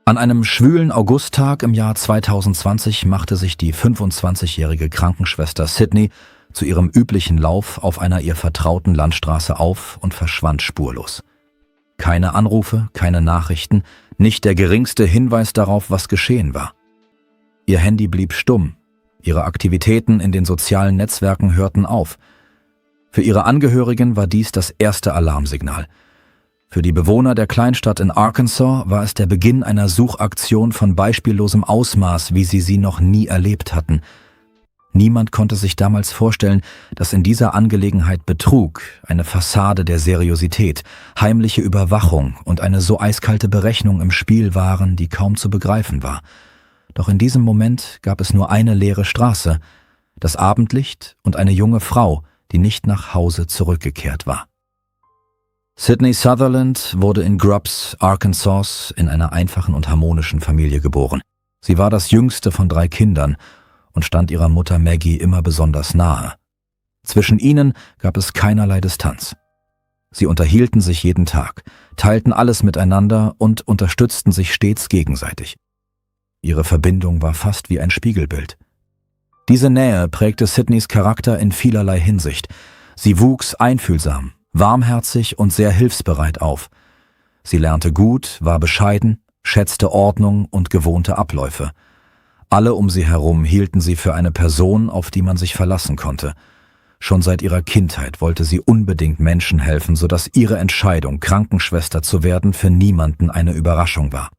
An einem schwülen Augusttag im Jahr 2020 machte sich die 25-jährige Krankenschwester Sydney zu ihrem üblichen Lauf auf einer ihr vertrauten Landstraße auf und verschwand spurlos. Keine Anrufe, keine Nachrichten, nicht der geringste Hinweis darauf, was geschehen war. Ihr Handy blieb stumm, ihre Aktivitäten in den sozialen Netzwerken hörten auf. Für ihre Angehörigen war dies das erste Alarmsignal. Für die Bewohner der Kleinstadt in Arkansas war es der Beginn einer Suchaktion von beispiellosem Ausmaß, wie sie noch nie erlebt hatten. Niemand konnte sich damals vorstellen, dass in dieser Angelegenheit Betrug, eine Fassade der Seriosität, heimliche Überwachung und eine so eiskalte Berechnung im Spiel waren, die kaum zu begreifen war. Doch in diesem Moment gab es nur eine leere Straße, das Abendlicht und eine junge Frau, die nicht nach Hause zurückgekehrt war. Sydney Sutherland wurde in Grubbs, Arkansas, in einer einfachen und harmonischen Familie geboren. Sie war das jüngste von 3 Kindern und stand ihrer Mutter Maggie immer besonders nahe. Zwischen ihnen gab es keinerlei Distanz. Sie unterhielten sich jeden Tag, teilten alles miteinander und unterstützten sich stets gegenseitig. Ihre Verbindung war fast wie ein Spiegelbild. Diese Nähe prägte Sydneys Charakter in vielerlei Hinsicht. Sie wuchs einfühlsam, warmherzig und sehr hilfsbereit auf. Sie lernte gut, war bescheiden, schätzte Ordnung und gewohnte Abläufe. Alle um sie herum hielten sie für eine Person, auf die man sich verlassen konnte. Schon seit ihrer Kindheit wollte sie unbedingt Menschen helfen, sodass ihre Entscheidung, Krankenschwester zu werden, für niemanden eine Überraschung war.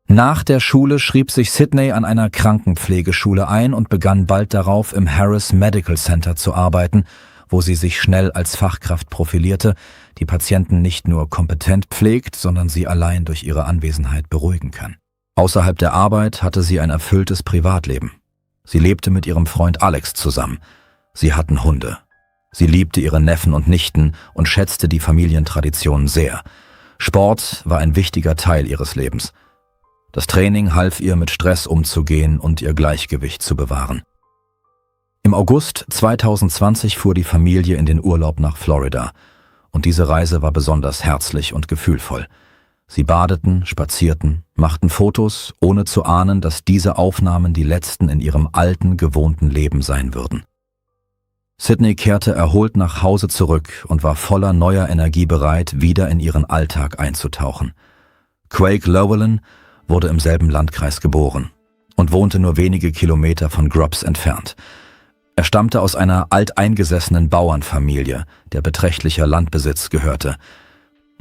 Nach der Schule schrieb sich Sydney an einer Krankenpflegeschule ein und begann bald darauf im Harris Medical Center zu arbeiten, wo sie sich schnell als Fachkraft profilierte, die Patienten nicht nur kompetent pflegt, sondern sie allein durch ihre Anwesenheit beruhigen kann. Außerhalb der Arbeit hatte sie ein erfülltes Privatleben. Sie lebte mit ihrem Freund Alex zusammen. Sie hatten Hunde. Sie liebte ihre Neffen und Nichten und schätzte die Familientraditionen sehr. Sport war ein wichtiger Teil ihres Lebens. Das Training half ihr, mit Stress umzugehen und ihr Gleichgewicht zu bewahren. Im August 2020 fuhr die Familie in den Urlaub nach Florida und diese Reise war besonders herzlich und gefühlvoll. Sie badeten, spazierten, machten Fotos, ohne zu ahnen, dass diese Aufnahmen die letzten in ihrem alten, gewohnten Leben sein würden. Sydney kehrte erholt nach Hause zurück und war voller neuer Energie bereit, wieder in ihren Alltag einzutauchen. Quake Llewellyn wurde im selben Landkreis geboren und wohnte nur wenige Kilometer von Grubbs entfernt. Er stammte aus einer alteingesessenen Bauernfamilie, der beträchtlicher Landbesitz gehörte.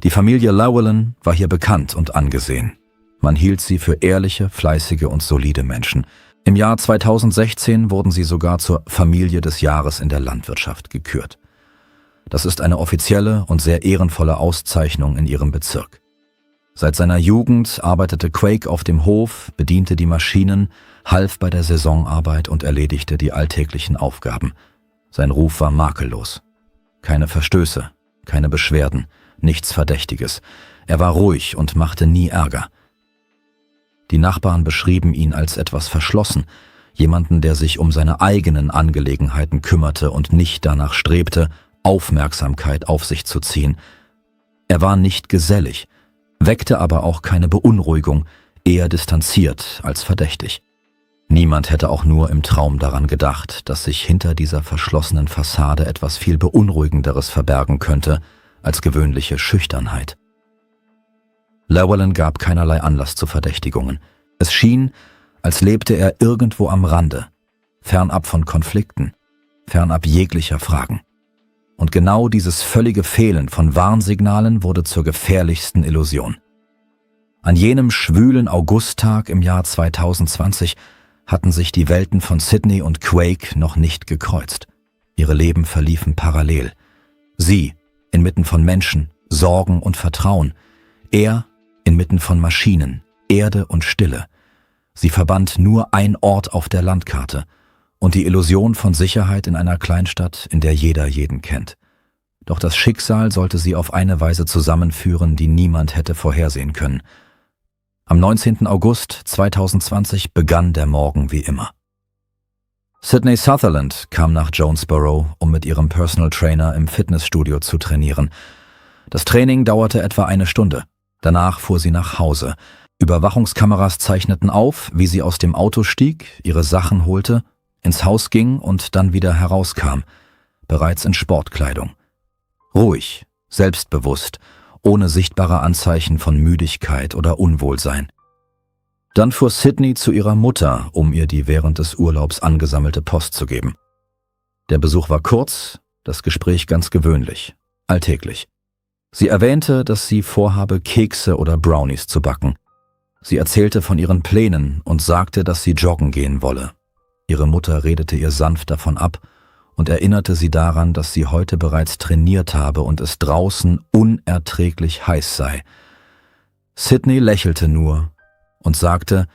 Die Familie Llewellyn war hier bekannt und angesehen. Man hielt sie für ehrliche, fleißige und solide Menschen. Im Jahr 2016 wurden sie sogar zur Familie des Jahres in der Landwirtschaft gekürt. Das ist eine offizielle und sehr ehrenvolle Auszeichnung in ihrem Bezirk. Seit seiner Jugend arbeitete Quake auf dem Hof, bediente die Maschinen, half bei der Saisonarbeit und erledigte die alltäglichen Aufgaben. Sein Ruf war makellos. Keine Verstöße, keine Beschwerden, nichts Verdächtiges. Er war ruhig und machte nie Ärger. Die Nachbarn beschrieben ihn als etwas verschlossen, jemanden, der sich um seine eigenen Angelegenheiten kümmerte und nicht danach strebte, Aufmerksamkeit auf sich zu ziehen. Er war nicht gesellig, weckte aber auch keine Beunruhigung, eher distanziert als verdächtig. Niemand hätte auch nur im Traum daran gedacht, dass sich hinter dieser verschlossenen Fassade etwas viel Beunruhigenderes verbergen könnte als gewöhnliche Schüchternheit. Llewellyn gab keinerlei Anlass zu Verdächtigungen. Es schien, als lebte er irgendwo am Rande, fernab von Konflikten, fernab jeglicher Fragen. Und genau dieses völlige Fehlen von Warnsignalen wurde zur gefährlichsten Illusion. An jenem schwülen Augusttag im Jahr 2020 hatten sich die Welten von Sydney und Quake noch nicht gekreuzt. Ihre Leben verliefen parallel. Sie inmitten von Menschen, Sorgen und Vertrauen. Er inmitten von Maschinen, Erde und Stille. Sie verband nur ein Ort auf der Landkarte und die Illusion von Sicherheit in einer Kleinstadt, in der jeder jeden kennt. Doch das Schicksal sollte sie auf eine Weise zusammenführen, die niemand hätte vorhersehen können. Am 19. August 2020 begann der Morgen wie immer. Sydney Sutherland kam nach Jonesboro, um mit ihrem Personal Trainer im Fitnessstudio zu trainieren. Das Training dauerte etwa 1 Stunde. Danach fuhr sie nach Hause. Überwachungskameras zeichneten auf, wie sie aus dem Auto stieg, ihre Sachen holte, ins Haus ging und dann wieder herauskam, bereits in Sportkleidung. Ruhig, selbstbewusst, ohne sichtbare Anzeichen von Müdigkeit oder Unwohlsein. Dann fuhr Sydney zu ihrer Mutter, um ihr die während des Urlaubs angesammelte Post zu geben. Der Besuch war kurz, das Gespräch ganz gewöhnlich, alltäglich. Sie erwähnte, dass sie vorhabe, Kekse oder Brownies zu backen. Sie erzählte von ihren Plänen und sagte, dass sie joggen gehen wolle. Ihre Mutter redete ihr sanft davon ab und erinnerte sie daran, dass sie heute bereits trainiert habe und es draußen unerträglich heiß sei. Sydney lächelte nur und sagte,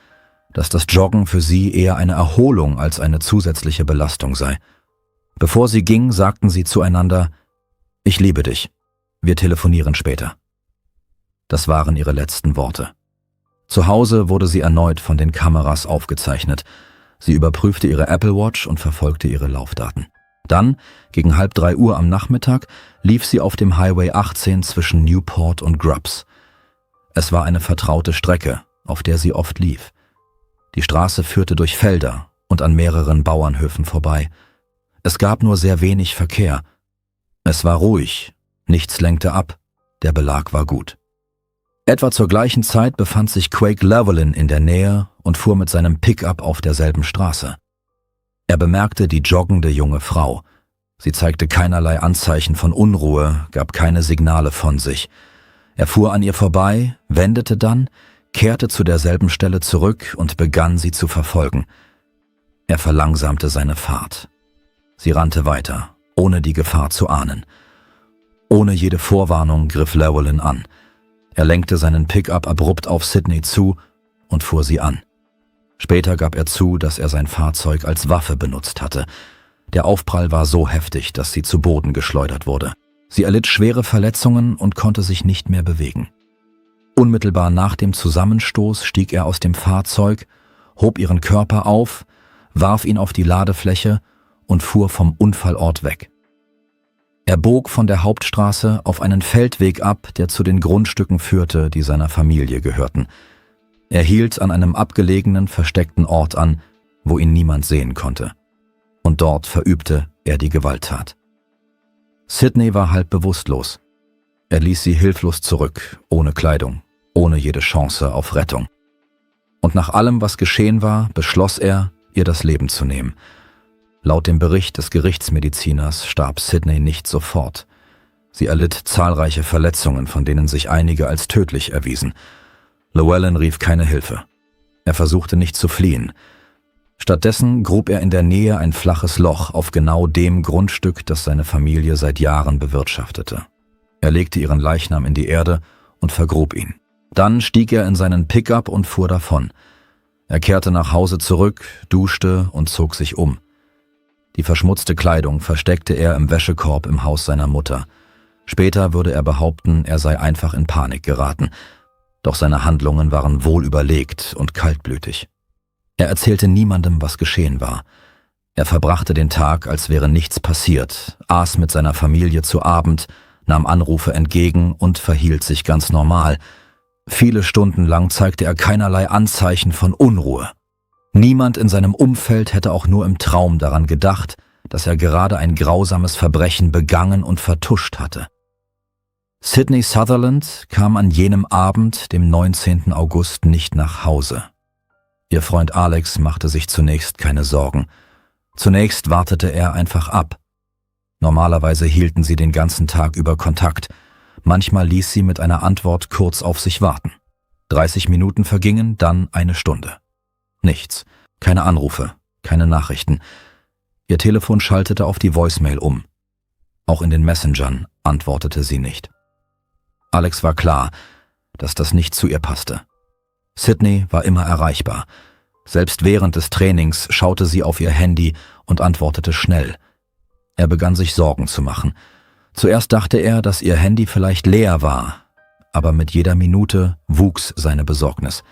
dass das Joggen für sie eher eine Erholung als eine zusätzliche Belastung sei. Bevor sie ging, sagten sie zueinander, »Ich liebe dich. Wir telefonieren später.« Das waren ihre letzten Worte. Zu Hause wurde sie erneut von den Kameras aufgezeichnet. Sie überprüfte ihre Apple Watch und verfolgte ihre Laufdaten. Dann, gegen 2:30 am Nachmittag, lief sie auf dem Highway 18 zwischen Newport und Grubbs. Es war eine vertraute Strecke, auf der sie oft lief. Die Straße führte durch Felder und an mehreren Bauernhöfen vorbei. Es gab nur sehr wenig Verkehr. Es war ruhig, nichts lenkte ab, der Belag war gut. Etwa zur gleichen Zeit befand sich Craig Llewellyn in der Nähe und fuhr mit seinem Pickup auf derselben Straße. Er bemerkte die joggende junge Frau. Sie zeigte keinerlei Anzeichen von Unruhe, gab keine Signale von sich. Er fuhr an ihr vorbei, wendete dann, kehrte zu derselben Stelle zurück und begann sie zu verfolgen. Er verlangsamte seine Fahrt. Sie rannte weiter, ohne die Gefahr zu ahnen. Ohne jede Vorwarnung griff Llewellyn an. Er lenkte seinen Pickup abrupt auf Sydney zu und fuhr sie an. Später gab er zu, dass er sein Fahrzeug als Waffe benutzt hatte. Der Aufprall war so heftig, dass sie zu Boden geschleudert wurde. Sie erlitt schwere Verletzungen und konnte sich nicht mehr bewegen. Unmittelbar nach dem Zusammenstoß stieg er aus dem Fahrzeug, hob ihren Körper auf, warf ihn auf die Ladefläche und fuhr vom Unfallort weg. Er bog von der Hauptstraße auf einen Feldweg ab, der zu den Grundstücken führte, die seiner Familie gehörten. Er hielt an einem abgelegenen, versteckten Ort an, wo ihn niemand sehen konnte. Und dort verübte er die Gewalttat. Sydney war halb bewusstlos. Er ließ sie hilflos zurück, ohne Kleidung, ohne jede Chance auf Rettung. Und nach allem, was geschehen war, beschloss er, ihr das Leben zu nehmen. Laut dem Bericht des Gerichtsmediziners starb Sydney nicht sofort. Sie erlitt zahlreiche Verletzungen, von denen sich einige als tödlich erwiesen. Llewellyn rief keine Hilfe. Er versuchte nicht zu fliehen. Stattdessen grub er in der Nähe ein flaches Loch auf genau dem Grundstück, das seine Familie seit Jahren bewirtschaftete. Er legte ihren Leichnam in die Erde und vergrub ihn. Dann stieg er in seinen Pickup und fuhr davon. Er kehrte nach Hause zurück, duschte und zog sich um. Die verschmutzte Kleidung versteckte er im Wäschekorb im Haus seiner Mutter. Später würde er behaupten, er sei einfach in Panik geraten. Doch seine Handlungen waren wohl überlegt und kaltblütig. Er erzählte niemandem, was geschehen war. Er verbrachte den Tag, als wäre nichts passiert, aß mit seiner Familie zu Abend, nahm Anrufe entgegen und verhielt sich ganz normal. Viele Stunden lang zeigte er keinerlei Anzeichen von Unruhe. Niemand in seinem Umfeld hätte auch nur im Traum daran gedacht, dass er gerade ein grausames Verbrechen begangen und vertuscht hatte. Sydney Sutherland kam an jenem Abend, dem 19. August, nicht nach Hause. Ihr Freund Alex machte sich zunächst keine Sorgen. Zunächst wartete er einfach ab. Normalerweise hielten sie den ganzen Tag über Kontakt. Manchmal ließ sie mit einer Antwort kurz auf sich warten. 30 Minuten vergingen, dann eine Stunde. Nichts. Keine Anrufe, keine Nachrichten. Ihr Telefon schaltete auf die Voicemail um. Auch in den Messengern antwortete sie nicht. Alex war klar, dass das nicht zu ihr passte. Sydney war immer erreichbar. Selbst während des Trainings schaute sie auf ihr Handy und antwortete schnell. Er begann sich Sorgen zu machen. Zuerst dachte er, dass ihr Handy vielleicht leer war, aber mit jeder Minute wuchs seine Besorgnis.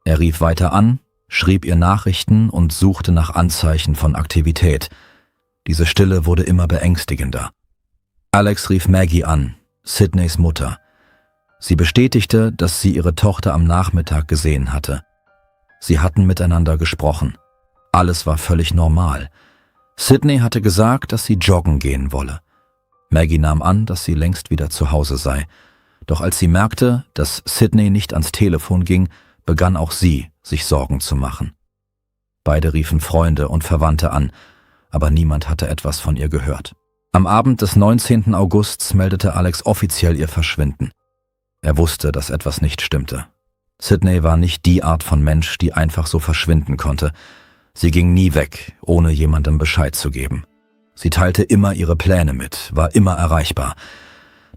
Er rief weiter an, schrieb ihr Nachrichten und suchte nach Anzeichen von Aktivität. Diese Stille wurde immer beängstigender. Alex rief Maggie an, Sydneys Mutter. Sie bestätigte, dass sie ihre Tochter am Nachmittag gesehen hatte. Sie hatten miteinander gesprochen. Alles war völlig normal. Sydney hatte gesagt, dass sie joggen gehen wolle. Maggie nahm an, dass sie längst wieder zu Hause sei. Doch als sie merkte, dass Sydney nicht ans Telefon ging, begann auch sie, sich Sorgen zu machen. Beide riefen Freunde und Verwandte an, aber niemand hatte etwas von ihr gehört. Am Abend des 19. Augusts meldete Alex offiziell ihr Verschwinden. Er wusste, dass etwas nicht stimmte. Sydney war nicht die Art von Mensch, die einfach so verschwinden konnte. Sie ging nie weg, ohne jemandem Bescheid zu geben. Sie teilte immer ihre Pläne mit, war immer erreichbar.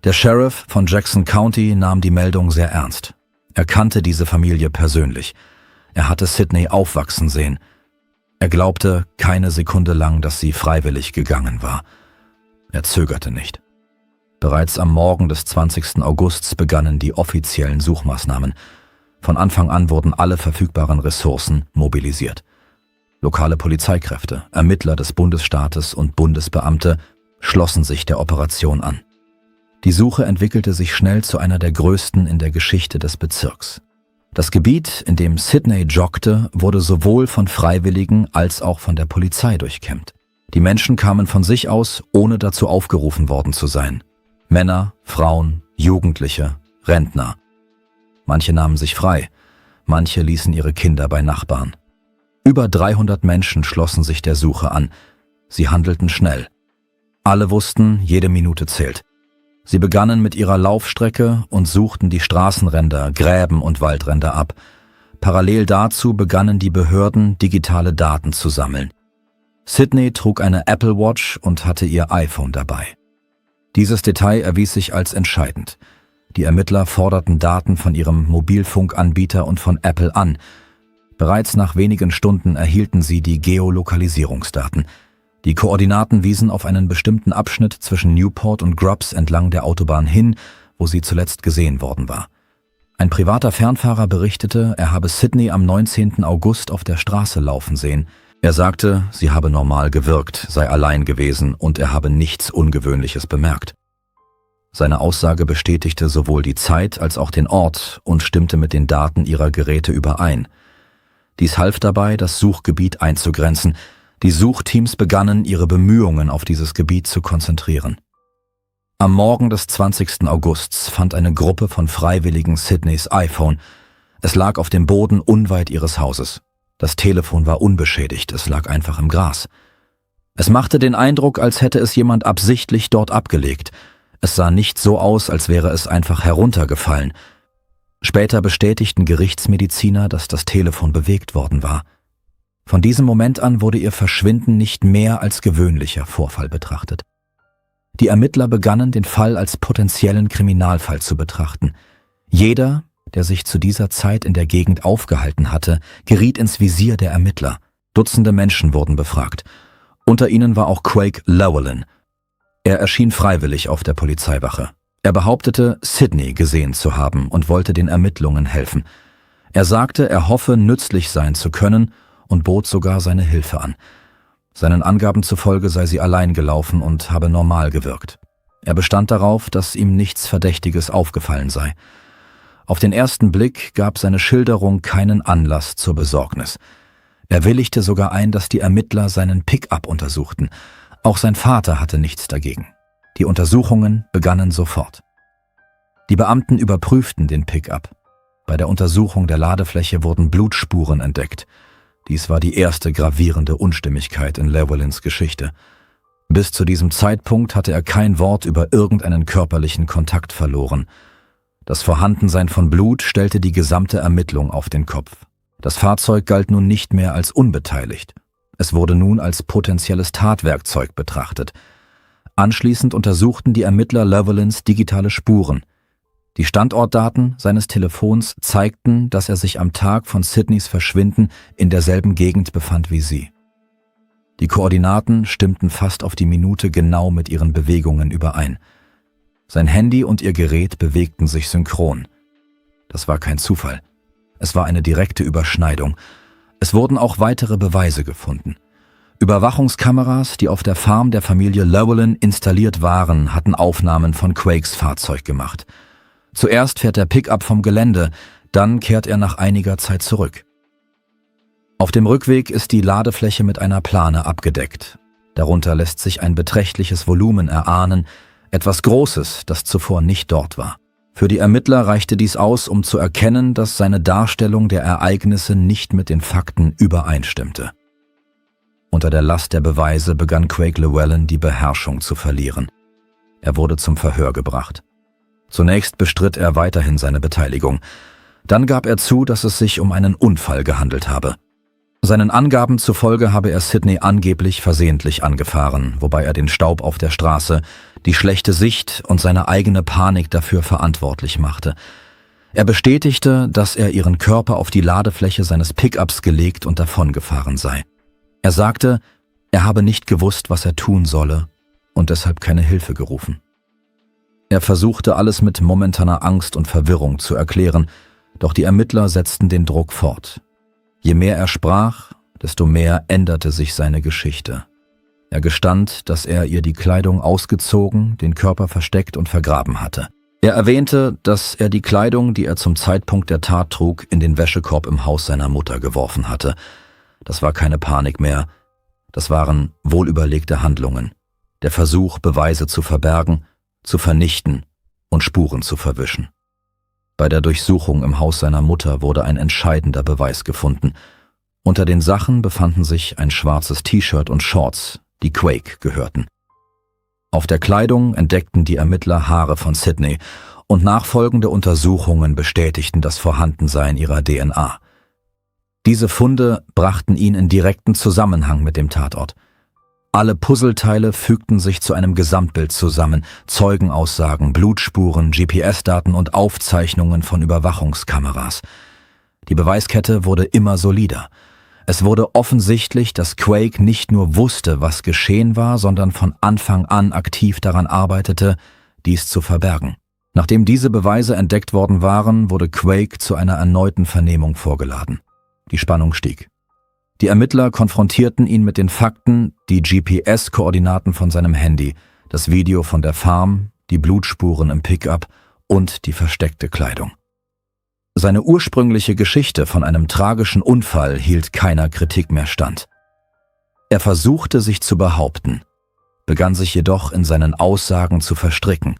Der Sheriff von Jackson County nahm die Meldung sehr ernst. Er kannte diese Familie persönlich. Er hatte Sydney aufwachsen sehen. Er glaubte keine Sekunde lang, dass sie freiwillig gegangen war. Er zögerte nicht. Bereits am Morgen des 20. Augusts begannen die offiziellen Suchmaßnahmen. Von Anfang an wurden alle verfügbaren Ressourcen mobilisiert. Lokale Polizeikräfte, Ermittler des Bundesstaates und Bundesbeamte schlossen sich der Operation an. Die Suche entwickelte sich schnell zu einer der größten in der Geschichte des Bezirks. Das Gebiet, in dem Sydney joggte, wurde sowohl von Freiwilligen als auch von der Polizei durchkämmt. Die Menschen kamen von sich aus, ohne dazu aufgerufen worden zu sein. Männer, Frauen, Jugendliche, Rentner. Manche nahmen sich frei, manche ließen ihre Kinder bei Nachbarn. Über 300 Menschen schlossen sich der Suche an. Sie handelten schnell. Alle wussten, jede Minute zählt. Sie begannen mit ihrer Laufstrecke und suchten die Straßenränder, Gräben und Waldränder ab. Parallel dazu begannen die Behörden, digitale Daten zu sammeln. Sydney trug eine Apple Watch und hatte ihr iPhone dabei. Dieses Detail erwies sich als entscheidend. Die Ermittler forderten Daten von ihrem Mobilfunkanbieter und von Apple an. Bereits nach wenigen Stunden erhielten sie die Geolokalisierungsdaten. Die Koordinaten wiesen auf einen bestimmten Abschnitt zwischen Newport und Grubbs entlang der Autobahn hin, wo sie zuletzt gesehen worden war. Ein privater Fernfahrer berichtete, er habe Sydney am 19. August auf der Straße laufen sehen. Er sagte, sie habe normal gewirkt, sei allein gewesen und er habe nichts Ungewöhnliches bemerkt. Seine Aussage bestätigte sowohl die Zeit als auch den Ort und stimmte mit den Daten ihrer Geräte überein. Dies half dabei, das Suchgebiet einzugrenzen. Die Suchteams begannen, ihre Bemühungen auf dieses Gebiet zu konzentrieren. Am Morgen des 20. Augusts fand eine Gruppe von Freiwilligen Sydneys iPhone. Es lag auf dem Boden unweit ihres Hauses. Das Telefon war unbeschädigt, es lag einfach im Gras. Es machte den Eindruck, als hätte es jemand absichtlich dort abgelegt. Es sah nicht so aus, als wäre es einfach heruntergefallen. Später bestätigten Gerichtsmediziner, dass das Telefon bewegt worden war. Von diesem Moment an wurde ihr Verschwinden nicht mehr als gewöhnlicher Vorfall betrachtet. Die Ermittler begannen, den Fall als potenziellen Kriminalfall zu betrachten. Jeder, der sich zu dieser Zeit in der Gegend aufgehalten hatte, geriet ins Visier der Ermittler. Dutzende Menschen wurden befragt. Unter ihnen war auch Craig Llewellyn. Er erschien freiwillig auf der Polizeiwache. Er behauptete, Sydney gesehen zu haben und wollte den Ermittlungen helfen. Er sagte, er hoffe, nützlich sein zu können und bot sogar seine Hilfe an. Seinen Angaben zufolge sei sie allein gelaufen und habe normal gewirkt. Er bestand darauf, dass ihm nichts Verdächtiges aufgefallen sei. Auf den ersten Blick gab seine Schilderung keinen Anlass zur Besorgnis. Er willigte sogar ein, dass die Ermittler seinen Pick-up untersuchten. Auch sein Vater hatte nichts dagegen. Die Untersuchungen begannen sofort. Die Beamten überprüften den Pick-up. Bei der Untersuchung der Ladefläche wurden Blutspuren entdeckt. Dies war die erste gravierende Unstimmigkeit in Llewellyns Geschichte. Bis zu diesem Zeitpunkt hatte er kein Wort über irgendeinen körperlichen Kontakt verloren. Das Vorhandensein von Blut stellte die gesamte Ermittlung auf den Kopf. Das Fahrzeug galt nun nicht mehr als unbeteiligt. Es wurde nun als potenzielles Tatwerkzeug betrachtet. Anschließend untersuchten die Ermittler Llewellyns digitale Spuren. Die Standortdaten seines Telefons zeigten, dass er sich am Tag von Sydneys Verschwinden in derselben Gegend befand wie sie. Die Koordinaten stimmten fast auf die Minute genau mit ihren Bewegungen überein. Sein Handy und ihr Gerät bewegten sich synchron. Das war kein Zufall. Es war eine direkte Überschneidung. Es wurden auch weitere Beweise gefunden. Überwachungskameras, die auf der Farm der Familie Llewellyn installiert waren, hatten Aufnahmen von Craigs Fahrzeug gemacht. Zuerst fährt der Pickup vom Gelände, dann kehrt er nach einiger Zeit zurück. Auf dem Rückweg ist die Ladefläche mit einer Plane abgedeckt. Darunter lässt sich ein beträchtliches Volumen erahnen, etwas Großes, das zuvor nicht dort war. Für die Ermittler reichte dies aus, um zu erkennen, dass seine Darstellung der Ereignisse nicht mit den Fakten übereinstimmte. Unter der Last der Beweise begann Craig Llewellyn die Beherrschung zu verlieren. Er wurde zum Verhör gebracht. Zunächst bestritt er weiterhin seine Beteiligung. Dann gab er zu, dass es sich um einen Unfall gehandelt habe. Seinen Angaben zufolge habe er Sydney angeblich versehentlich angefahren, wobei er den Staub auf der Straße, die schlechte Sicht und seine eigene Panik dafür verantwortlich machte. Er bestätigte, dass er ihren Körper auf die Ladefläche seines Pickups gelegt und davongefahren sei. Er sagte, er habe nicht gewusst, was er tun solle und deshalb keine Hilfe gerufen. Er versuchte alles mit momentaner Angst und Verwirrung zu erklären, doch die Ermittler setzten den Druck fort. Je mehr er sprach, desto mehr änderte sich seine Geschichte. Er gestand, dass er ihr die Kleidung ausgezogen, den Körper versteckt und vergraben hatte. Er erwähnte, dass er die Kleidung, die er zum Zeitpunkt der Tat trug, in den Wäschekorb im Haus seiner Mutter geworfen hatte. Das war keine Panik mehr, das waren wohlüberlegte Handlungen. Der Versuch, Beweise zu verbergen, zu vernichten und Spuren zu verwischen. Bei der Durchsuchung im Haus seiner Mutter wurde ein entscheidender Beweis gefunden. Unter den Sachen befanden sich ein schwarzes T-Shirt und Shorts, die Quake gehörten. Auf der Kleidung entdeckten die Ermittler Haare von Sydney und nachfolgende Untersuchungen bestätigten das Vorhandensein ihrer DNA. Diese Funde brachten ihn in direkten Zusammenhang mit dem Tatort. Alle Puzzleteile fügten sich zu einem Gesamtbild zusammen, Zeugenaussagen, Blutspuren, GPS-Daten und Aufzeichnungen von Überwachungskameras. Die Beweiskette wurde immer solider. Es wurde offensichtlich, dass Quake nicht nur wusste, was geschehen war, sondern von Anfang an aktiv daran arbeitete, dies zu verbergen. Nachdem diese Beweise entdeckt worden waren, wurde Quake zu einer erneuten Vernehmung vorgeladen. Die Spannung stieg. Die Ermittler konfrontierten ihn mit den Fakten, die GPS-Koordinaten von seinem Handy, das Video von der Farm, die Blutspuren im Pickup und die versteckte Kleidung. Seine ursprüngliche Geschichte von einem tragischen Unfall hielt keiner Kritik mehr stand. Er versuchte sich zu behaupten, begann sich jedoch in seinen Aussagen zu verstricken.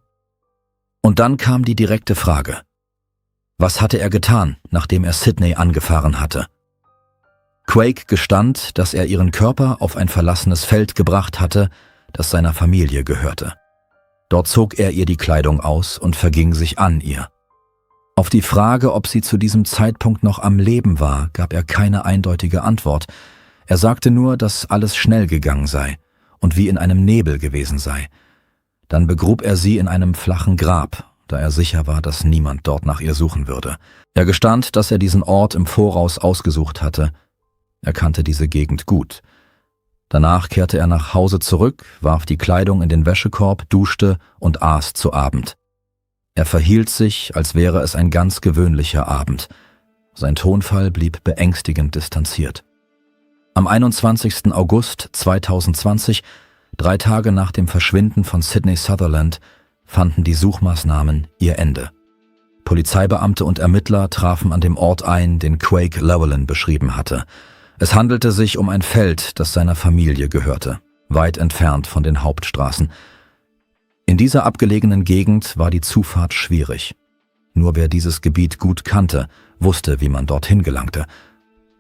Und dann kam die direkte Frage: Was hatte er getan, nachdem er Sydney angefahren hatte? Quake gestand, dass er ihren Körper auf ein verlassenes Feld gebracht hatte, das seiner Familie gehörte. Dort zog er ihr die Kleidung aus und verging sich an ihr. Auf die Frage, ob sie zu diesem Zeitpunkt noch am Leben war, gab er keine eindeutige Antwort. Er sagte nur, dass alles schnell gegangen sei und wie in einem Nebel gewesen sei. Dann begrub er sie in einem flachen Grab, da er sicher war, dass niemand dort nach ihr suchen würde. Er gestand, dass er diesen Ort im Voraus ausgesucht hatte. Er kannte diese Gegend gut. Danach kehrte er nach Hause zurück, warf die Kleidung in den Wäschekorb, duschte und aß zu Abend. Er verhielt sich, als wäre es ein ganz gewöhnlicher Abend. Sein Tonfall blieb beängstigend distanziert. Am 21. August 2020, 3 Tage nach dem Verschwinden von Sydney Sutherland, fanden die Suchmaßnahmen ihr Ende. Polizeibeamte und Ermittler trafen an dem Ort ein, den Craig Llewellyn beschrieben hatte. Es handelte sich um ein Feld, das seiner Familie gehörte, weit entfernt von den Hauptstraßen. In dieser abgelegenen Gegend war die Zufahrt schwierig. Nur wer dieses Gebiet gut kannte, wusste, wie man dorthin gelangte.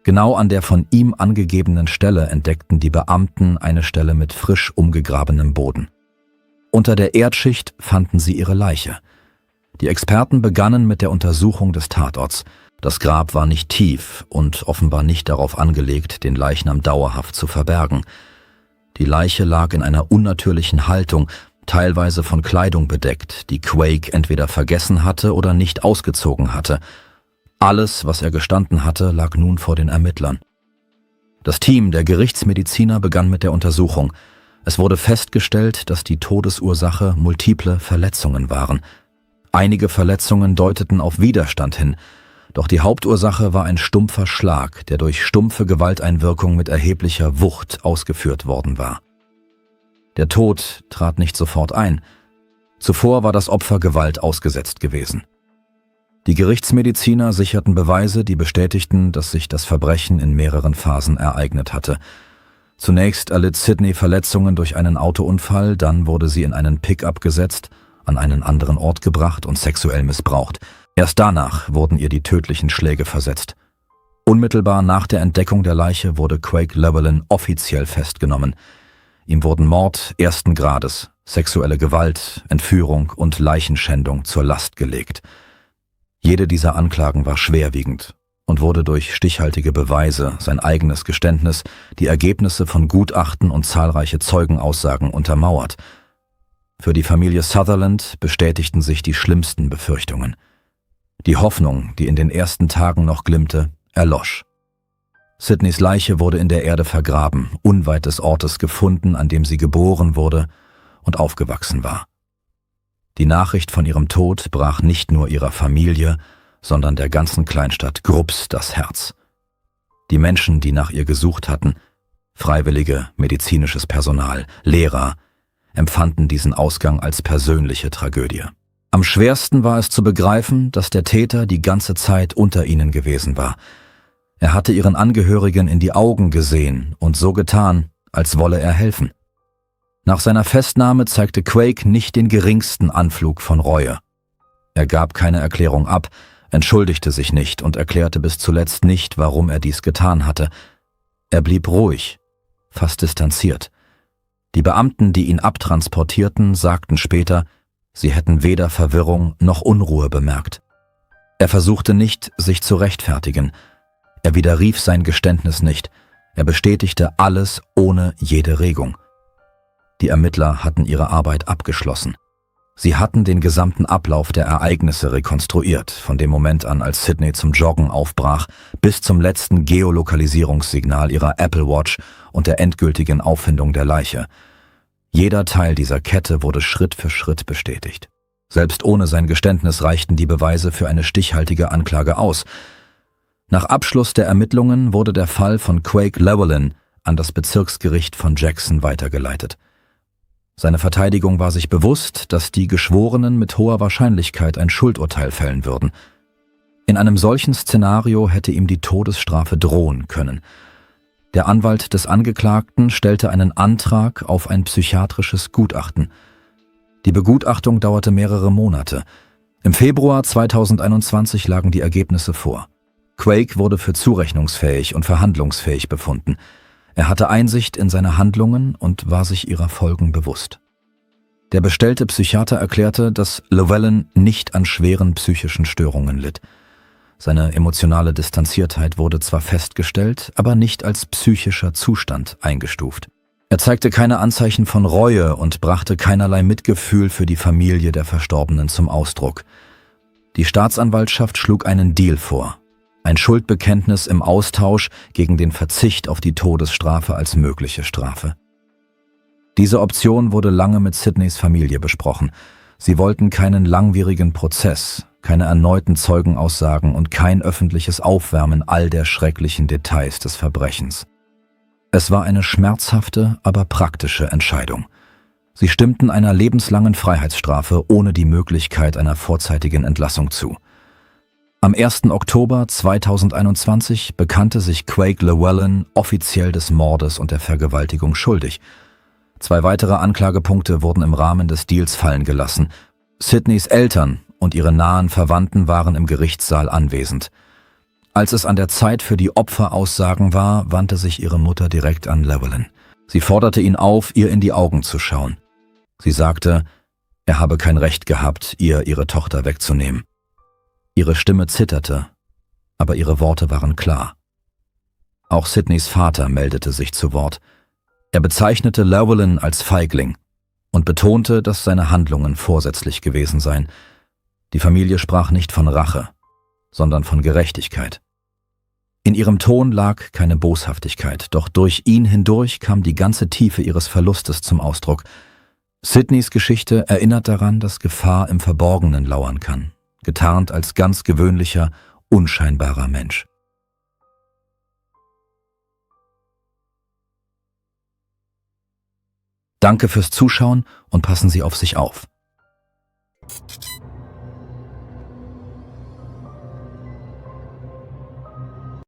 Genau an der von ihm angegebenen Stelle entdeckten die Beamten eine Stelle mit frisch umgegrabenem Boden. Unter der Erdschicht fanden sie ihre Leiche. Die Experten begannen mit der Untersuchung des Tatorts. Das Grab war nicht tief und offenbar nicht darauf angelegt, den Leichnam dauerhaft zu verbergen. Die Leiche lag in einer unnatürlichen Haltung, teilweise von Kleidung bedeckt, die Quake entweder vergessen hatte oder nicht ausgezogen hatte. Alles, was er gestanden hatte, lag nun vor den Ermittlern. Das Team der Gerichtsmediziner begann mit der Untersuchung. Es wurde festgestellt, dass die Todesursache multiple Verletzungen waren. Einige Verletzungen deuteten auf Widerstand hin, doch die Hauptursache war ein stumpfer Schlag, der durch stumpfe Gewalteinwirkung mit erheblicher Wucht ausgeführt worden war. Der Tod trat nicht sofort ein. Zuvor war das Opfer Gewalt ausgesetzt gewesen. Die Gerichtsmediziner sicherten Beweise, die bestätigten, dass sich das Verbrechen in mehreren Phasen ereignet hatte. Zunächst erlitt Sydney Verletzungen durch einen Autounfall, dann wurde sie in einen Pickup gesetzt, an einen anderen Ort gebracht und sexuell missbraucht. Erst danach wurden ihr die tödlichen Schläge versetzt. Unmittelbar nach der Entdeckung der Leiche wurde Craig Llewellyn offiziell festgenommen. Ihm wurden Mord ersten Grades, sexuelle Gewalt, Entführung und Leichenschändung zur Last gelegt. Jede dieser Anklagen war schwerwiegend und wurde durch stichhaltige Beweise, sein eigenes Geständnis, die Ergebnisse von Gutachten und zahlreiche Zeugenaussagen untermauert. Für die Familie Sutherland bestätigten sich die schlimmsten Befürchtungen. Die Hoffnung, die in den ersten Tagen noch glimmte, erlosch. Sydneys Leiche wurde in der Erde vergraben, unweit des Ortes gefunden, an dem sie geboren wurde und aufgewachsen war. Die Nachricht von ihrem Tod brach nicht nur ihrer Familie, sondern der ganzen Kleinstadt Grubbs das Herz. Die Menschen, die nach ihr gesucht hatten, Freiwillige, medizinisches Personal, Lehrer, empfanden diesen Ausgang als persönliche Tragödie. Am schwersten war es zu begreifen, dass der Täter die ganze Zeit unter ihnen gewesen war. Er hatte ihren Angehörigen in die Augen gesehen und so getan, als wolle er helfen. Nach seiner Festnahme zeigte Craig nicht den geringsten Anflug von Reue. Er gab keine Erklärung ab, entschuldigte sich nicht und erklärte bis zuletzt nicht, warum er dies getan hatte. Er blieb ruhig, fast distanziert. Die Beamten, die ihn abtransportierten, sagten später, sie hätten weder Verwirrung noch Unruhe bemerkt. Er versuchte nicht, sich zu rechtfertigen. Er widerrief sein Geständnis nicht. Er bestätigte alles ohne jede Regung. Die Ermittler hatten ihre Arbeit abgeschlossen. Sie hatten den gesamten Ablauf der Ereignisse rekonstruiert, von dem Moment an, als Sydney zum Joggen aufbrach, bis zum letzten Geolokalisierungssignal ihrer Apple Watch und der endgültigen Auffindung der Leiche. Jeder Teil dieser Kette wurde Schritt für Schritt bestätigt. Selbst ohne sein Geständnis reichten die Beweise für eine stichhaltige Anklage aus. Nach Abschluss der Ermittlungen wurde der Fall von Craig Llewellyn an das Bezirksgericht von Jackson weitergeleitet. Seine Verteidigung war sich bewusst, dass die Geschworenen mit hoher Wahrscheinlichkeit ein Schuldurteil fällen würden. In einem solchen Szenario hätte ihm die Todesstrafe drohen können. Der Anwalt des Angeklagten stellte einen Antrag auf ein psychiatrisches Gutachten. Die Begutachtung dauerte mehrere Monate. Im Februar 2021 lagen die Ergebnisse vor. Craig wurde für zurechnungsfähig und verhandlungsfähig befunden. Er hatte Einsicht in seine Handlungen und war sich ihrer Folgen bewusst. Der bestellte Psychiater erklärte, dass Llewellyn nicht an schweren psychischen Störungen litt. Seine emotionale Distanziertheit wurde zwar festgestellt, aber nicht als psychischer Zustand eingestuft. Er zeigte keine Anzeichen von Reue und brachte keinerlei Mitgefühl für die Familie der Verstorbenen zum Ausdruck. Die Staatsanwaltschaft schlug einen Deal vor. Ein Schuldbekenntnis im Austausch gegen den Verzicht auf die Todesstrafe als mögliche Strafe. Diese Option wurde lange mit Sydneys Familie besprochen. Sie wollten keinen langwierigen Prozess, keine erneuten Zeugenaussagen und kein öffentliches Aufwärmen all der schrecklichen Details des Verbrechens. Es war eine schmerzhafte, aber praktische Entscheidung. Sie stimmten einer lebenslangen Freiheitsstrafe ohne die Möglichkeit einer vorzeitigen Entlassung zu. Am 1. Oktober 2021 bekannte sich Craig Llewellyn offiziell des Mordes und der Vergewaltigung schuldig. 2 weitere Anklagepunkte wurden im Rahmen des Deals fallen gelassen. Sydneys Eltern und ihre nahen Verwandten waren im Gerichtssaal anwesend. Als es an der Zeit für die Opferaussagen war, wandte sich ihre Mutter direkt an Llewellyn. Sie forderte ihn auf, ihr in die Augen zu schauen. Sie sagte, er habe kein Recht gehabt, ihr ihre Tochter wegzunehmen. Ihre Stimme zitterte, aber ihre Worte waren klar. Auch Sydneys Vater meldete sich zu Wort. Er bezeichnete Llewellyn als Feigling und betonte, dass seine Handlungen vorsätzlich gewesen seien. Die Familie sprach nicht von Rache, sondern von Gerechtigkeit. In ihrem Ton lag keine Boshaftigkeit, doch durch ihn hindurch kam die ganze Tiefe ihres Verlustes zum Ausdruck. Sydneys Geschichte erinnert daran, dass Gefahr im Verborgenen lauern kann, getarnt als ganz gewöhnlicher, unscheinbarer Mensch. Danke fürs Zuschauen und passen Sie auf sich auf.